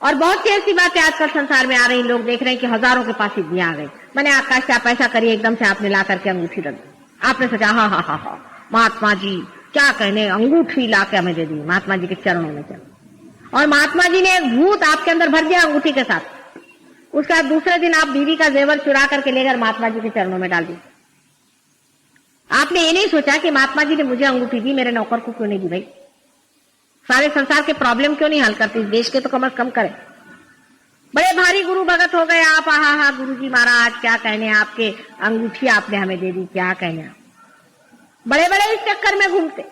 और बहुत सी ऐसी बातें आजकल संसार में आ रही, लोग देख रहे हैं कि हजारों के पास सिद्धियां आ गई। मैंने आकाश से आप ऐसा करिए, एकदम से आपने ला करके अंगूठी रख दी। आपने सोचा हाँ हाँ हाँ हाँ महात्मा जी क्या कहने, अंगूठी ला के हमें दे दी, महात्मा जी के चरणों में चल। और महात्मा जी ने एक भूत आपके अंदर भर दिया अंगूठी के साथ। उसके बाद दूसरे दिन आप बीवी का जेवर चुरा करके लेकर महात्मा जी के चरणों में डाल दी। आपने ये नहीं सोचा कि महात्मा जी ने मुझे अंगूठी दी, मेरे नौकर को क्यों नहीं दी? भाई सारे संसार के प्रॉब्लम क्यों नहीं हल करती, देश के तो कम से कम करे। बड़े भारी गुरु भगत हो गए आप, हाँ हाँ गुरु जी महाराज क्या कहने, आपके अंगूठी आपने हमें दे दी, क्या कहने आप। बड़े बड़े इस चक्कर में घूमते,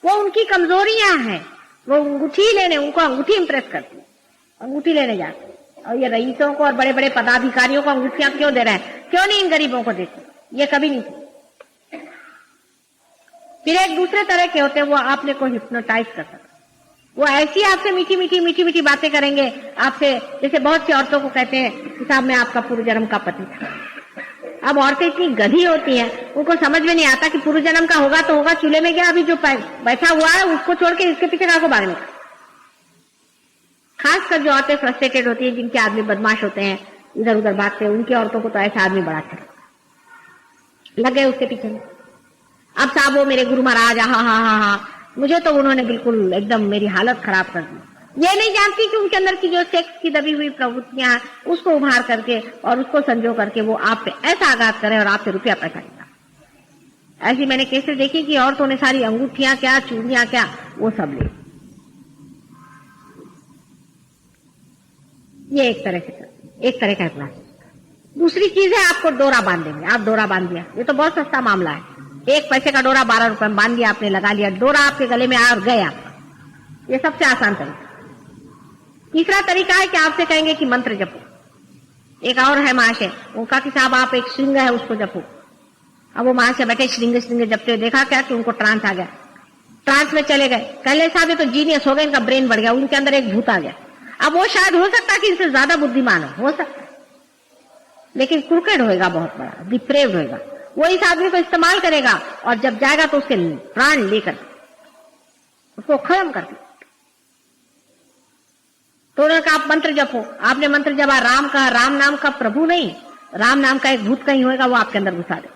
वो उनकी कमजोरियां हैं, वो अंगूठी लेने, उनको अंगूठी इंप्रेस करती, अंगूठी लेने जाते। और ये रईसों को और बड़े बड़े पदाधिकारियों को अंगूठियां क्यों दे रहे हैं, क्यों नहीं इन गरीबों को देते? ये कभी नहीं। फिर एक दूसरे तरह के होते हैं, वो आपने को हिप्नोटाइज कर सकते, वो ऐसी आपसे मीठी मीठी मीठी मीठी बातें करेंगे आपसे, जैसे बहुत सी औरतों को कहते हैं कि साहब मैं आपका पूर्व जन्म का पति था। अब औरतें इतनी गधी होती हैं, उनको समझ में नहीं आता कि पूर्व जन्म का होगा तो होगा, चूल्हे में गया, अभी जो बैठा हुआ है उसको छोड़ के इसके पीछे को भागने का। खासकर जो औरतें फ्रस्ट्रेटेड होती है, जिनके आदमी बदमाश होते हैं, इधर उधर भागते हैं, उनकी औरतों को तो ऐसा आदमी बड़ा अच्छा लग गए उसके पीछे। अब साहब वो मेरे गुरु महाराज हाँ हाँ हाँ हाँ, मुझे तो उन्होंने बिल्कुल एकदम मेरी हालत खराब कर दी। ये नहीं जानती कि उनके अंदर की जो सेक्स की दबी हुई प्रवृत्तियां हैं, उसको उभार करके और उसको संजो करके वो आप पे ऐसा आघात करे और आपसे रुपया पैसा लेता। ऐसी मैंने केसेस देखी कि औरतों ने सारी अंगूठियां क्या, चूड़ियां क्या, वो सब ले। ये एक तरह का प्लान। दूसरी चीज है, आपको डोरा बांध देंगे। आप डोरा बांध दिया, ये तो बहुत सस्ता मामला है। 1 पैसे का डोरा 12 रुपए में बांध दिया आपने, लगा लिया, डोरा आपके गले में आ और गए आप। ये सबसे आसान तरीका। तीसरा तरीका है कि आपसे कहेंगे कि मंत्र जपो। एक और है महाशय, उनका कि साहब आप एक श्रृंग है उसको जपो। अब वो महाशय बैठे श्रृंग श्रृंग जपते हुए, देखा क्या कि उनको ट्रांस आ गया, ट्रांस में चले गए। कहले साहब ये तो जीनियस हो गए, इनका ब्रेन बढ़ गया, उनके अंदर एक भूत आ गया। अब वो शायद हो सकता है कि इनसे ज्यादा बुद्धिमान हो सकता है, लेकिन क्रूकेड होएगा, बहुत बड़ा डिप्रेव्ड होएगा। वो इस आदमी को इस्तेमाल करेगा और जब जाएगा तो उसके प्राण लेकर उसको खत्म कर दिया। तो उन्होंने कहा आप मंत्र जपो। आपने मंत्र जपा, राम का, राम नाम का प्रभु नहीं, राम नाम का एक भूत कहीं होएगा, वो आपके अंदर घुसा दे।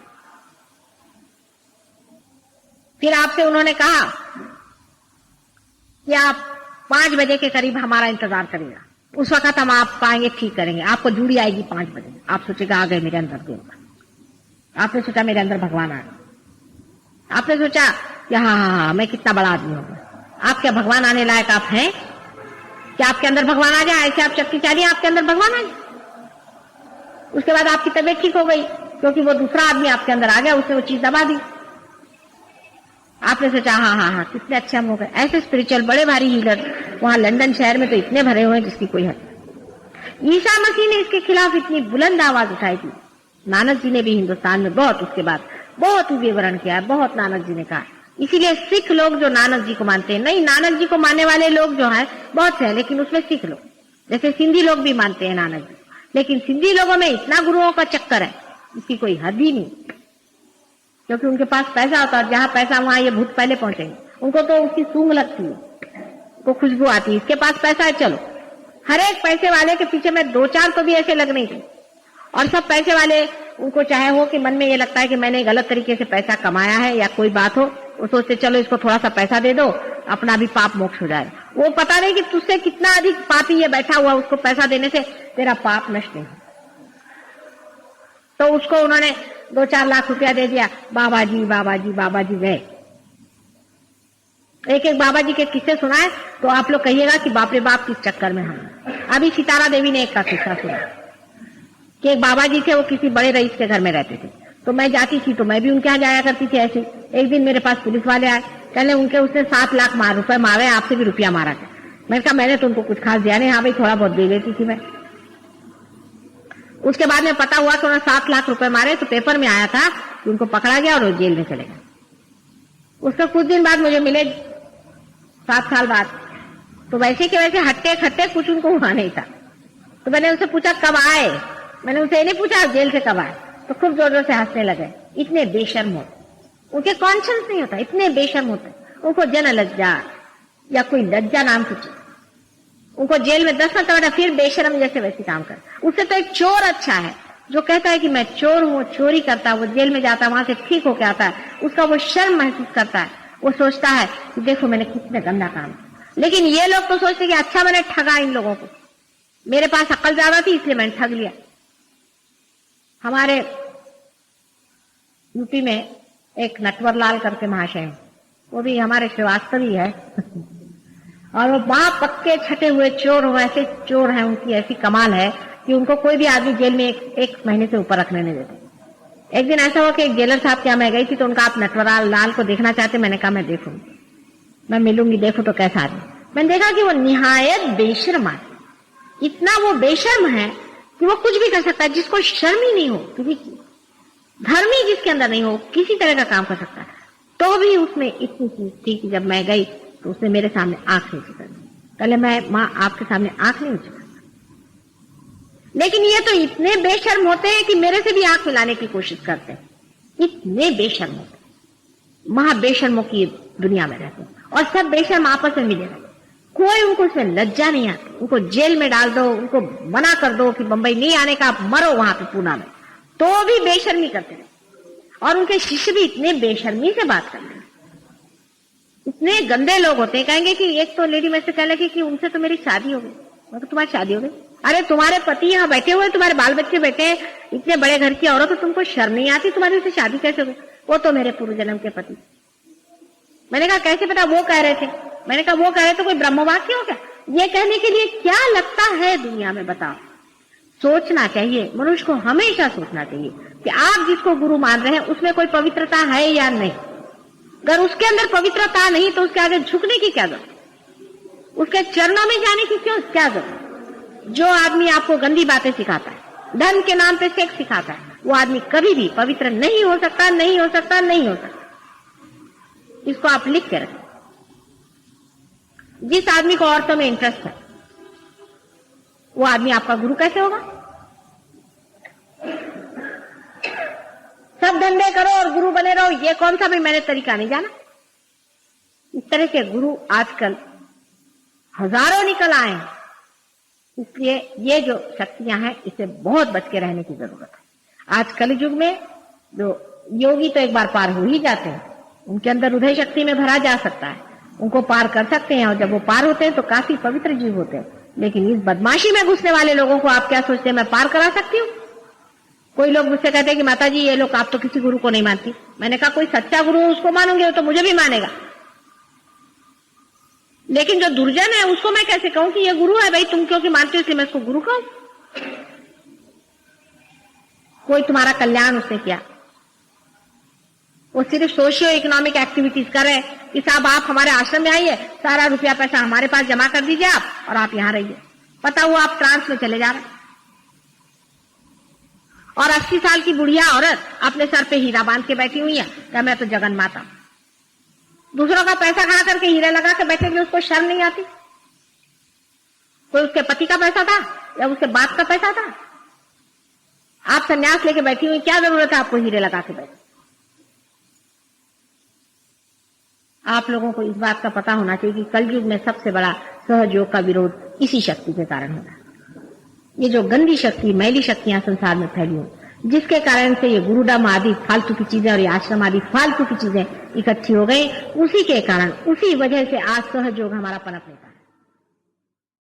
फिर आपसे उन्होंने कहा कि आप 5 बजे के करीब हमारा इंतजार करेगा, उस वक्त हम आप पाएंगे, ठीक करेंगे, आपको जूड़ी आएगी 5 बजे। आप सोचेगा आ गए मेरे अंदर देवता। आपने सोचा मेरे अंदर भगवान आ गए। आपने सोचा कि हाँ मैं कितना बड़ा आदमी हूँ। आप क्या भगवान आने लायक आप हैं? क्या आपके अंदर भगवान आ जाए? ऐसे आप शक्तिशाली, आपके अंदर भगवान आ जाए। उसके बाद आपकी तबीयत ठीक हो गई, क्योंकि वो दूसरा आदमी आपके अंदर आ गया, उसने वो चीज दबा दी। आपने सोचा हाँ हाँ हाँ कितने अच्छे हम हो गए। ऐसे स्पिरिचुअल बड़े भारी हीलर वहां लंदन शहर में तो इतने भरे हुए हैं जिसकी कोई हद। ईसा मसीह ने इसके खिलाफ इतनी बुलंद आवाज उठाई थी। नानक जी ने भी हिंदुस्तान में बहुत उसके बाद बहुत विवरण किया, बहुत नानक जी ने कहा। इसीलिए सिख लोग जो नानक जी को मानते हैं, नहीं नानक जी को मानने वाले लोग जो हैं बहुत से हैं, लेकिन उसमें सिख लोग, जैसे सिंधी लोग भी मानते हैं नानक जी, लेकिन सिंधी लोगों में इतना गुरुओं का चक्कर है इसकी कोई हद ही नहीं, क्योंकि उनके पास पैसा होता है, जहां पैसा वहां ये भूत पहले पहुंचेंगे। उनको तो उसकी सूंघ लगती है, उनको खुशबू आती है, इसके पास पैसा है, चलो। हर एक पैसे वाले के पीछे में 2-4 तो भी ऐसे लगने थे, और सब पैसे वाले उनको चाहे हो कि मन में ये लगता है कि मैंने गलत तरीके से पैसा कमाया है या कोई बात हो, वो सोचते चलो इसको थोड़ा सा पैसा दे दो, अपना भी पाप मोक्ष हो जाए। वो पता नहीं कि तुझसे कितना अधिक पापी ये बैठा हुआ, उसको पैसा देने से तेरा पाप नष्ट नहीं। तो उसको उन्होंने 2-4 लाख रुपया दे दिया। बाबा जी बाबा जी बाबा जी गए। एक बाबा जी के किस्से सुनाए तो आप लोग कहिएगा कि बाप रे बाप किस चक्कर में हम। अभी सितारा देवी ने एक का किस्सा सुना कि एक बाबा जी थे, वो किसी बड़े रईस के घर में रहते थे। तो मैं जाती थी तो मैं भी उनके यहाँ जाया करती थी। ऐसे एक दिन मेरे पास पुलिस वाले आए, कहने उनके उसने 7 लाख रुपए मारे, आपसे भी रुपया मारा था। मैंने कहा मैंने तो उनको कुछ खास दिया नहीं। हाँ भाई थोड़ा बहुत दे लेती थी मैं। उसके बाद में पता हुआ कि उन्होंने 7 लाख रुपए मारे, तो पेपर में आया था कि उनको पकड़ा गया और वो जेल में चले गए। उसके कुछ दिन बाद मुझे मिले, 7 साल बाद, तो वैसे के वैसे हट्टे खट्टे, कुछ उनको हुआ नहीं था। तो मैंने उनसे पूछा कब आए, मैंने उनसे नहीं पूछा जेल से कब आए, तो खूब जोर जोर से हंसने लगे। इतने बेशर्म होते, उनके कॉन्शियस नहीं होता, इतने बेशर्म होते, उनको जन लज्जा या कोई लज्जा नाम की चीज, उनको जेल में 10 साल बैठा, फिर बेशरम जैसे वैसे काम कर। उससे तो एक चोर अच्छा है जो कहता है कि मैं चोर हूं, चोरी करता है, वो जेल में जाता है, वहां से ठीक होके आता है, उसका वो शर्म महसूस करता है, वो सोचता है कि देखो मैंने कितने गंदा काम। लेकिन ये लोग तो सोचते कि अच्छा मैंने ठगा इन लोगों को, मेरे पास अक्ल ज्यादा थी इसलिए मैंने ठग लिया। हमारे यूपी में एक नटवरलाल करके महाशय हैं, वो भी हमारे श्रीवास्तव ही है और वो वहां पक्के छटे हुए चोर हो, ऐसे चोर हैं, उनकी ऐसी कमाल है कि उनको कोई भी आदमी जेल में एक महीने से ऊपर रखने नहीं देते। एक दिन ऐसा हुआ कि एक जेलर साहब के यहाँ मैं गई थी तो उनका आप नटवरलाल को देखना चाहते, मैंने कहा मैं देखूंगी, मैं मिलूंगी, देखो तो कैसा आदमी। मैंने देखा कि वो निहायत बेशर्म है, इतना वो बेशर्म है कि वो कुछ भी कर सकता है, जिसको शर्म ही नहीं हो, किसी धर्म ही जिसके अंदर नहीं हो, किसी तरह का काम कर सकता है। तो भी उसमें इतनी चीज थी कि जब मैं गई तो उसने मेरे सामने आंख नहीं चुका। पहले मैं माँ आपके सामने आंख नहीं चुका, लेकिन ये तो इतने बेशर्म होते हैं कि मेरे से भी आंख मिलाने की कोशिश करते हैं, इतने बेशर्म होते, महा बेशर्मों की दुनिया में रहते हैं और सब बेशर्म आपस में मिले रहते, कोई उनको उसमें लज्जा नहीं आती। उनको जेल में डाल दो, उनको मना कर दो कि बंबई नहीं आने का, आप मरो वहां पे पूना में, तो भी बेशर्मी करते रहे। और उनके शिष्य भी इतने बेशर्मी से बात करते हैं, इतने गंदे लोग होते हैं। कहेंगे कि एक तो लेडी में से कह लगी कि उनसे तो मेरी शादी हो गई। मैं तो तुम्हारी शादी हो गई, अरे तुम्हारे पति यहाँ बैठे हुए, तुम्हारे बाल बच्चे बैठे हैं, इतने बड़े घर की औरत, तो तुमको शर्म नहीं आती, तुम्हारी उससे शादी कैसे हो गई? वो तो मेरे पूर्व जन्म के पति। मैंने कहा कैसे पता? वो कह रहे थे। मैंने कहा वो कह रहे तो कोई ब्रह्मवाक्य हो क्या? ये कहने के लिए क्या लगता है दुनिया में, बताओ। सोचना चाहिए, मनुष्य को हमेशा सोचना चाहिए कि आप जिसको गुरु मान रहे हैं उसमें कोई पवित्रता है या नहीं। अगर उसके अंदर पवित्रता नहीं तो उसके आगे झुकने की क्या जरूरत, उसके चरणों में जाने की क्या जरूरत। जो आदमी आपको गंदी बातें सिखाता है, धर्म के नाम पे सेक्स सिखाता है, वो आदमी कभी भी पवित्र नहीं हो सकता, नहीं हो सकता, नहीं हो सकता। इसको आप लिख के रखें। जिस आदमी को औरतों में इंटरेस्ट है वो आदमी आपका गुरु कैसे होगा? सब धंधे करो और गुरु बने रहो, ये कौन सा भी मैंने तरीका नहीं जाना। इस तरह के गुरु आजकल हजारों निकल आए हैं, इसलिए ये जो शक्तियां हैं इससे बहुत बच के रहने की जरूरत है। आज कलि युग में जो योगी तो एक बार पार हो ही जाते हैं, उनके अंदर हृदय शक्ति में भरा जा सकता है, उनको पार कर सकते हैं, और जब वो पार होते हैं तो काफी पवित्र जीव होते हैं। लेकिन इस बदमाशी में घुसने वाले लोगों को आप क्या सोचते हैं मैं पार करा सकती हूँ? कोई लोग मुझसे कहते हैं कि माता जी ये लोग आप तो किसी गुरु को नहीं मानती। मैंने कहा कोई सच्चा गुरु है उसको मानूंगी, वो तो मुझे भी मानेगा, लेकिन जो दुर्जन है उसको मैं कैसे कहूं कि ये गुरु है? भाई तुम क्योंकि मानते हो इसलिए मैं उसको गुरु कहूं? कोई तुम्हारा कल्याण उसने किया, वो सिर्फ सोशियो इकोनॉमिक एक्टिविटीज कर रहे कि साहब आप हमारे आश्रम में आइए, सारा रुपया पैसा हमारे पास जमा कर दीजिए आप, और आप यहां रहिए। पता हुआ आप ट्रांस में चले जा रहे हैं। और 80 साल की बुढ़िया औरत अपने सर पे हीरा बांध के बैठी हुई है क्या मैं तो जगन माता। दूसरों का पैसा खा करके हीरे लगा के बैठेगी, उसको शर्म नहीं आती? कोई उसके पति का पैसा था या उसके बाप का पैसा था? आप संन्यास लेके बैठी हुई, क्या जरूरत है आपको हीरे लगा के बैठे? आप लोगों को इस बात का पता होना चाहिए कि कलयुग में सबसे बड़ा सहयोग का विरोध इसी शक्ति के कारण होगा। ये जो गंदी शक्ति, मैली शक्तियां संसार में फैली हो, जिसके कारण से ये गुरुडम आदि फालतू की चीजें और ये आश्रम आदि फालतू की चीजें इकट्ठी हो गई, उसी के कारण, उसी वजह से आज सहयोग हमारा पनप नहीं।